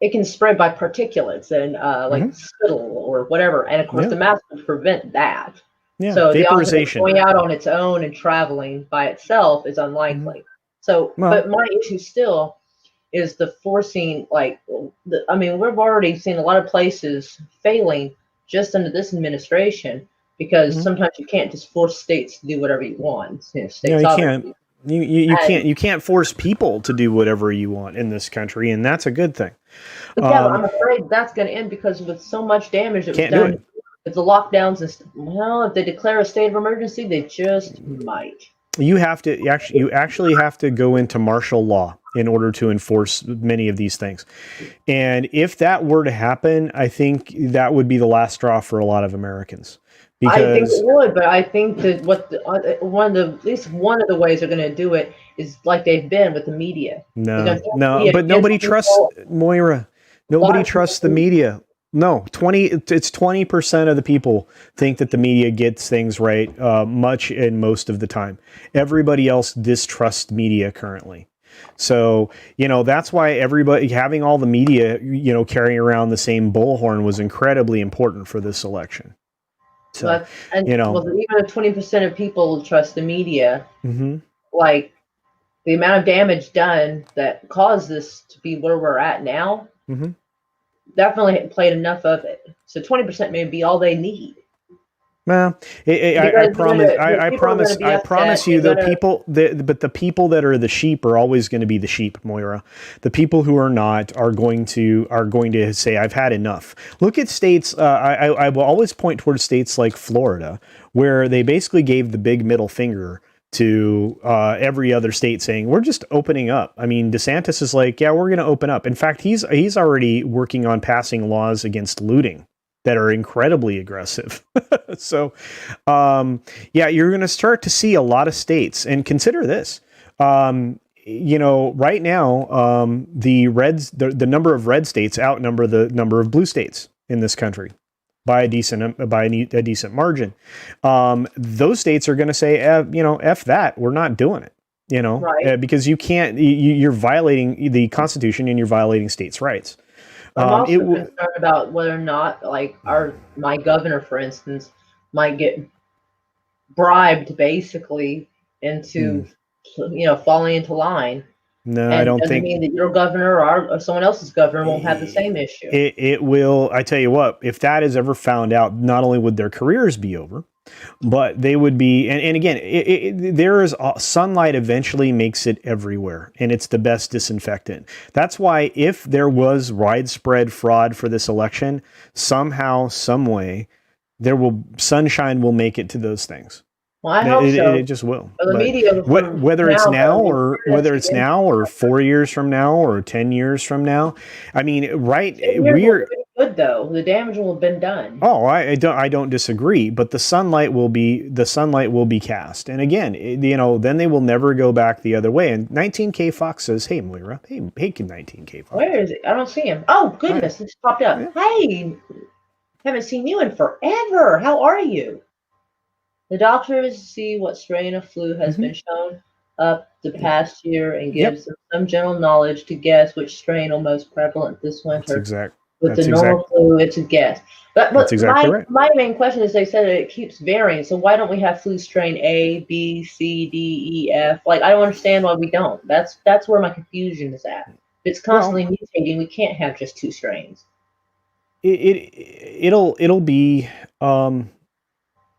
can spread by particulates and like spittle or whatever. And of course, the mask will prevent that. Yeah, so vaporization. Going out on its own and traveling by itself is unlikely. So, but my issue still is the forcing, like, I mean, we've already seen a lot of places failing just under this administration because sometimes you can't just force states to do whatever you want. You can't. You can't force people to do whatever you want in this country, and that's a good thing. But yeah, but I'm afraid that's going to end because with so much damage that was Can't do done it. with the lockdowns and well, if they declare a state of emergency, they just might. You actually have to go into martial law in order to enforce many of these things. And if that were to happen, I think that would be the last straw for a lot of Americans. I think Because it would, but I think that at least one of the ways they're going to do it is like they've been with the media. They're going to turn the no, media but against nobody trusts people. Moira. A lot Nobody of people trusts the do. media. No, it's 20% of the people think that the media gets things right much and most of the time. Everybody else distrusts media currently. So, that's why everybody having all the media, carrying around the same bullhorn was incredibly important for this election. So, But well, even if 20% of people trust the media, like the amount of damage done that caused this to be where we're at now, definitely played enough of it. So 20% may be all they need. Well, I promise you, the people that are the sheep are always going to be the sheep, Moira. The people who are not are going to say, "I've had enough." Look at states. I will always point towards states like Florida, where they basically gave the big middle finger to every other state, saying, "We're just opening up." I mean, DeSantis is like, "Yeah, we're going to open up." In fact, he's already working on passing laws against looting that are incredibly aggressive. So, yeah, you're going to start to see a lot of states, and consider this. Right now, the number of red states outnumber the number of blue states in this country by a decent margin. Those states are going to say, F that, we're not doing it. Right. Because you can't. You're violating the Constitution and you're violating states' rights. I'm also concerned about whether or not, like, my governor, for instance, might get bribed basically into, falling into line. No, I And don't doesn't think mean that your governor or someone else's governor won't have the same issue. it will. I tell you what, if that is ever found out, not only would their careers be over, but they would be, and again, there is sunlight eventually makes it everywhere, and it's the best disinfectant. That's why if there was widespread fraud for this election, somehow, some way, sunshine will make it to those things. Well, I hope so. It just will. But the media, whether it's now or 4 years from now or 10 years from now, I mean, right? We're good though. The damage will have been done. Oh, I don't disagree, but the sunlight will be cast, and again, then they will never go back the other way. And 19K Fox says, "Hey, Moira, hey, 19K Fox. Where is it? I don't see him. Oh goodness, it's popped up. Yeah. Hey, haven't seen you in forever. How are you? The doctors see what strain of flu has been shown up the past year and gives them some general knowledge to guess which strain will most prevalent this winter. With the normal flu, it's a guess. But that's exactly right. My main question is, they said that it keeps varying. So why don't we have flu strain A, B, C, D, E, F? Like, I don't understand why we don't. That's where my confusion is at. If it's constantly mutating, we can't have just two strains. It'll be.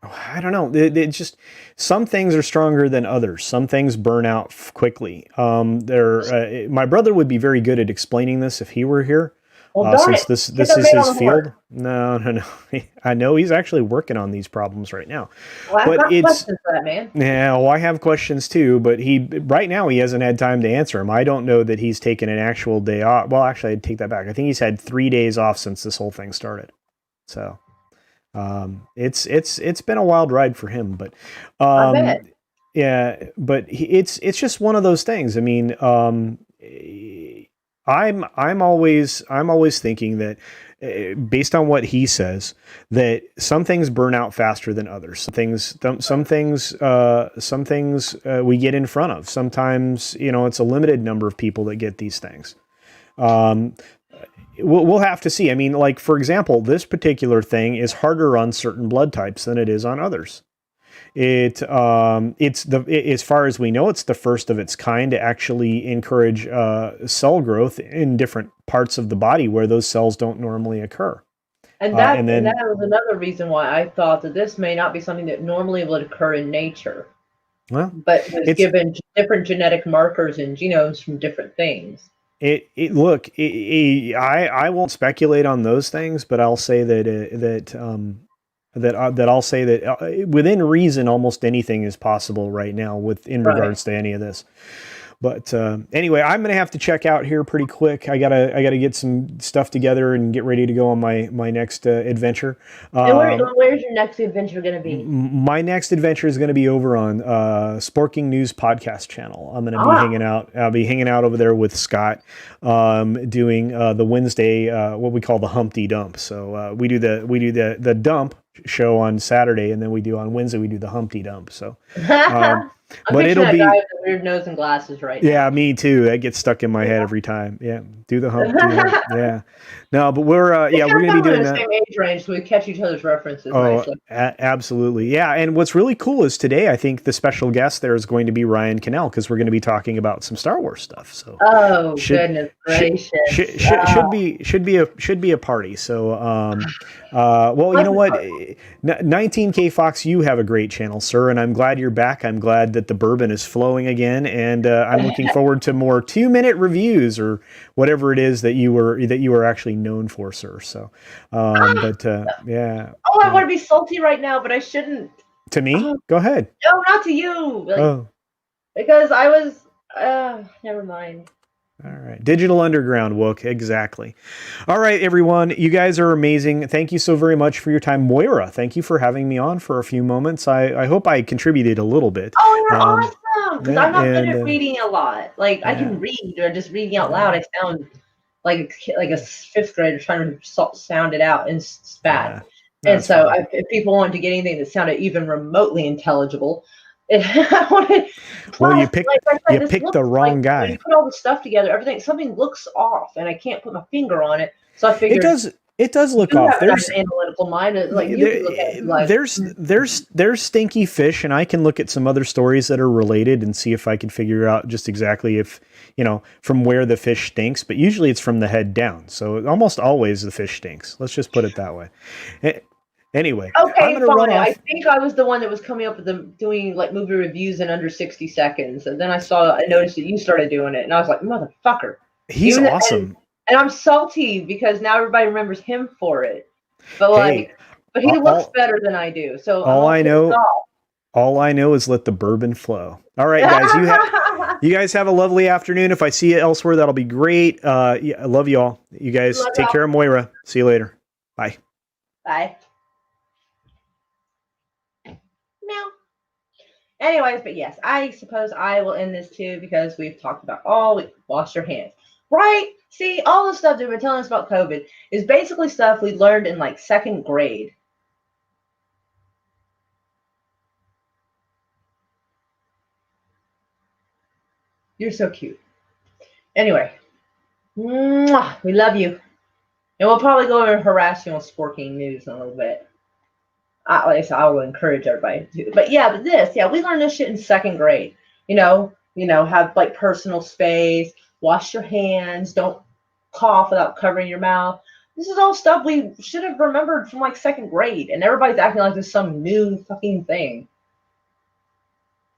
I don't know. It just, some things are stronger than others. Some things burn out quickly. My brother would be very good at explaining this if he were here. Well, since this is his field. No. I know he's actually working on these problems right now. Well, I've got questions for that man. Yeah, well, I have questions too, but right now he hasn't had time to answer them. I don't know that he's taken an actual day off. Well, actually, I'd take that back. I think he's had 3 days off since this whole thing started. So. It's been a wild ride for him, but I bet. Yeah, but it's just one of those things. I mean, I'm always thinking that based on what he says, that some things burn out faster than others. Some things we get in front of. Sometimes it's a limited number of people that get these things. We'll have to see. I mean, like, for example, this particular thing is harder on certain blood types than it is on others. As far as we know, it's the first of its kind to actually encourage cell growth in different parts of the body where those cells don't normally occur. And that was another reason why I thought that this may not be something that normally would occur in nature. Well, but was given different genetic markers and genomes from different things. I won't speculate on those things, but I'll say that I'll say that within reason, almost anything is possible right now in Right. regards to any of this. But anyway, I'm gonna have to check out here pretty quick. I gotta get some stuff together and get ready to go on my next adventure. And Um, where's your next adventure going to be? my next adventure is going to be over on Sporking News podcast channel. I'm going to be Ah, hanging out. I'll be hanging out over there with Scott, doing the Wednesday what we call the Humpty Dump. So we do the dump show on Saturday, and then we do on Wednesday we do the Humpty Dump. So, um, I'm but picturing it'll that guy be with the weird nose and glasses right yeah, now. me too. That gets stuck in my head every time. Yeah, do the hump, do the hump. Yeah, no, but we're It's yeah kind we're of gonna be fun we're in doing the that. same age range, so we catch each other's references Oh, nicely. absolutely. Yeah. And what's really cool is today, I think the special guest there is going to be Ryan Cannell because we're going to be talking about some Star Wars stuff. So Oh, should, goodness should, gracious. should be a party. So, well, you know what? 19K Fox, you have a great channel, sir. And I'm glad you're back. I'm glad that the bourbon is flowing again. And I'm looking forward to more 2-minute reviews or whatever it is that you were actually known for, sir. So, but yeah. Oh, I Yeah. want to be salty right now, but I shouldn't. To me? Oh, Go ahead. no, not to you. Like, Oh, because I was. Never mind. all right. Digital Underground, Wook. Exactly. All right, everyone. You guys are amazing. Thank you so very much for your time. Moira, thank you for having me on for a few moments. I hope I contributed a little bit. Oh, you're Um, awesome. Because yeah, I'm not good and at reading a lot. Like, I yeah, can read, or just reading out yeah, loud, I sound like a fifth grader trying to sound it out, and it's bad. yeah. And That's so, fine. if people want to get anything that sounded even remotely intelligible, I wanted. Well, Plus, like I said, you this picked looks the like wrong when you guy. put all the stuff together, something looks off, and I can't put my finger on it. So I It figured does. It does look you off. have a nice analytical mind. Like you can look at it and be like, There's stinky fish, and I can look at some other stories that are related and see if I can figure out just exactly if from where the fish stinks. But usually it's from the head down. So almost always the fish stinks. Let's just put it that way. Anyway, I'm okay, gonna run fine. I off. think I was the one that was coming up with them doing like movie reviews in under 60 seconds, and then I noticed that you started doing it, and I was like, motherfucker. He's Even awesome. and I'm salty because now everybody remembers him for it. But Hey, but he looks all better than I do, so I'm all all I pissed know all I know is let the bourbon flow. All right, guys. off. You guys have a lovely afternoon. If I see you elsewhere, that'll be great. Yeah, I love you all. You guys Love take y'all. care of Moira. See you later. Bye. Bye. Meow. Anyways, but yes, I suppose I will end this too because we've talked about all week. Wash your hands. Right? See, all the stuff they've been telling us about COVID is basically stuff we learned in like second grade. You're so cute. Anyway, mwah, we love you. And we'll probably go over and harass you on Sporking News in a little bit. Like I said, I will encourage everybody to. But yeah, we learned this shit in second grade. Have like personal space, wash your hands, don't cough without covering your mouth. This is all stuff we should have remembered from like second grade, and everybody's acting like there's some new fucking thing.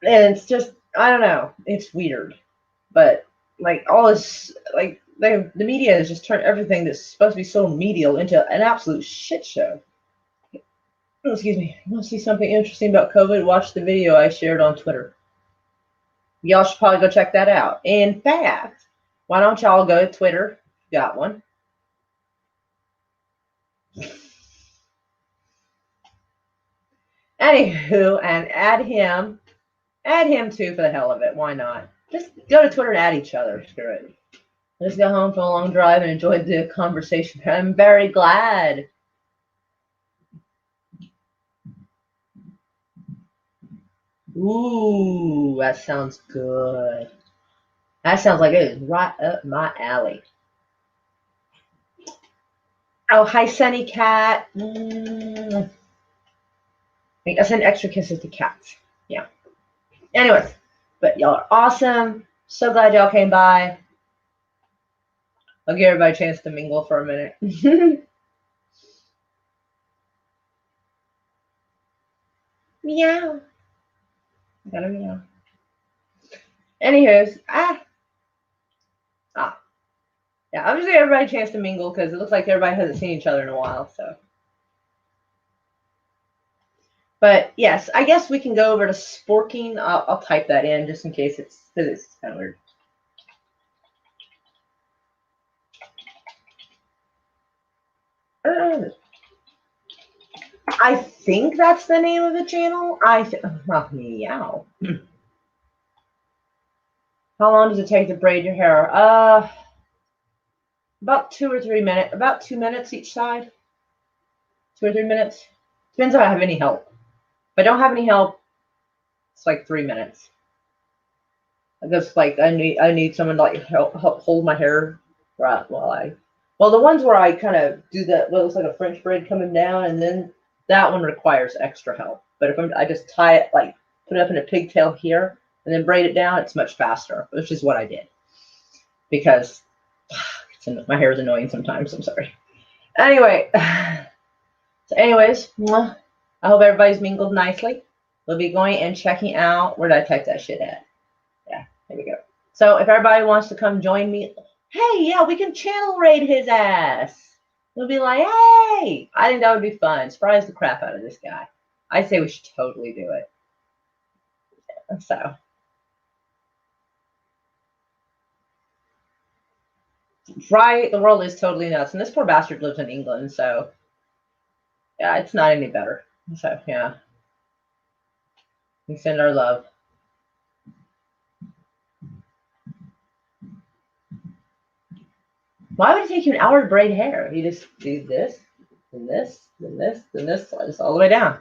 And it's just, I don't know, it's weird. But like all this, like the media has just turned everything that's supposed to be so medial into an absolute shit show. Oh, excuse me. You want to see something interesting about COVID? Watch the video I shared on Twitter. Y'all should probably go check that out. In fact, why don't y'all go to Twitter? Got one. Anywho, and add him too for the hell of it. Why not? Just go to Twitter and add each other. Screw it. I just got home from a long drive and enjoyed the conversation. I'm very glad. Ooh, that sounds good. That sounds like it is right up my alley. Oh, hi, Sunny Cat. I send extra kisses to cats. Yeah. Anyways, but y'all are awesome. So glad y'all came by. I'll give everybody a chance to mingle for a minute. Meow. I got a meow. Anywho's, yeah, I'm just giving everybody a chance to mingle because it looks like everybody hasn't seen each other in a while. So, but yes, I guess we can go over to sporking. I'll type that in just in case it's kind of weird. I think that's the name of the channel. Meow. How long does it take to braid your hair? About 2 or 3 minutes. About 2 minutes each side. 2 or 3 minutes. Depends if I have any help. If I don't have any help, it's like 3 minutes. I guess like I need someone to like help hold my hair right well, the ones where I kind of do that what looks like a French braid coming down, and then that one requires extra help. But if I just tie it, like put it up in a pigtail here and then braid it down, it's much faster, which is what I did because my hair is annoying sometimes. I'm sorry. Anyway, so anyways, I hope everybody's mingled nicely. We'll be going and checking out. Where did I type that shit at? Yeah, there we go. So if everybody wants to come join me, hey, yeah, we can channel raid his ass. We'll be like, hey, I think that would be fun. Surprise the crap out of this guy. I say we should totally do it. So. Right, the world is totally nuts. And this poor bastard lives in England, so yeah, it's not any better. So yeah. We send our love. Why would it take you an hour to braid hair? You just do this, then this, then this, then this, just all the way down.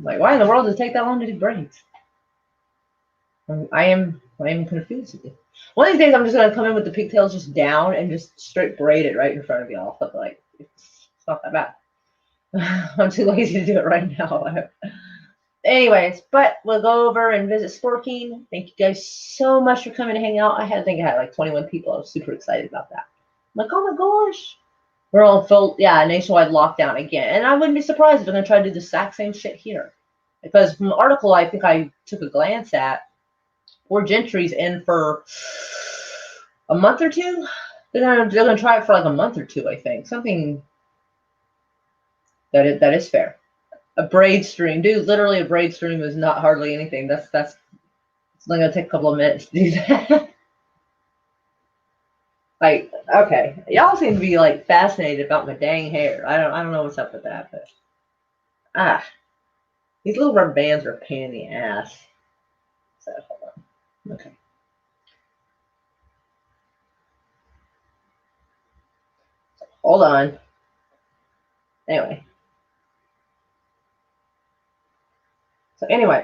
Like, why in the world does it take that long to do braids? I am confused. One of these days, I'm just gonna come in with the pigtails just down and just straight braid it right in front of y'all. But like, it's not that bad. I'm too lazy to do it right now. Anyways, but we'll go over and visit Sporking. Thank you guys so much for coming to hang out. I think I had like 21 people. I was super excited about that. I'm like, oh my gosh. We're all full, yeah, nationwide lockdown again. And I wouldn't be surprised if they're going to try to do the exact same shit here. Because from the article I think I took a glance at, poor Gentry's in for a month or two. They're going to try it for like a month or two, I think. Something that is fair. A braid stream, dude. Literally, a braid stream is not hardly anything. It's only gonna take a couple of minutes to do that. Like, okay, y'all seem to be like fascinated about my dang hair. I don't know what's up with that, but these little rubber bands are a pain in the ass. So hold on. Okay. Hold on. Anyway.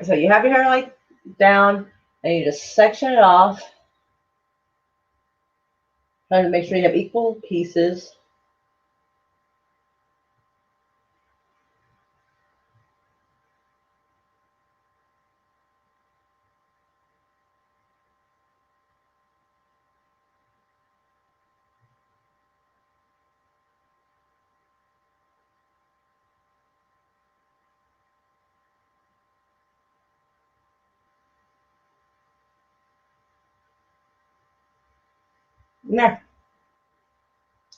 So you have your hair like down, and you just section it off. Trying to make sure you have equal pieces. Nah.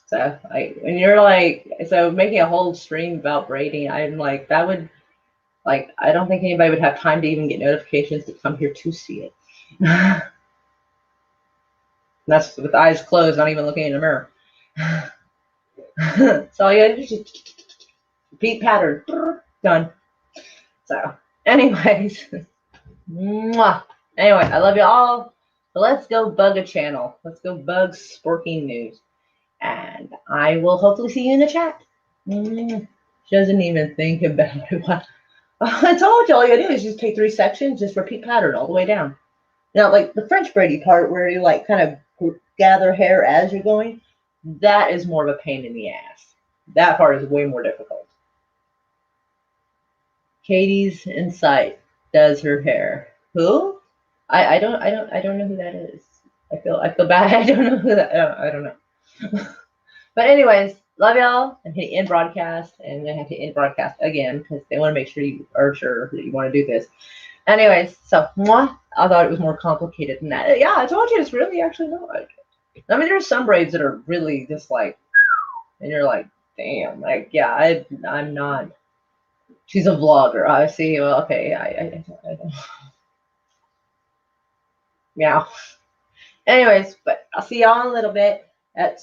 So when you're like, making a whole stream about braiding, I'm like, that would, like, I don't think anybody would have time to even get notifications to come here to see it. That's with eyes closed, not even looking in the mirror. So yeah, just repeat pattern, done. So, anyways, mwah. Anyway, I love you all. So let's go bug a channel. Let's go bug Sporking News. And I will hopefully see you in the chat. She doesn't even think about it. I told you all you gotta do is just take 3 sections, just repeat pattern all the way down. Now, like the French braiding part where you like kind of gather hair as you're going, that is more of a pain in the ass. That part is way more difficult. Katie's Insight does her hair. Who? I don't know who that is. I feel bad. I don't know who that. I don't know. But anyways, love y'all. I'm hitting end broadcast, and I'm gonna have to end broadcast again because they want to make sure you are sure that you want to do this. Anyways, so mwah. I thought it was more complicated than that. Yeah, I told you it's really actually not. I mean, there's some braids that are really just like, and you're like, damn, like, yeah, I'm not. She's a vlogger. I see. Well, okay, I don't. Yeah. Anyways, but I'll see y'all in a little bit. That's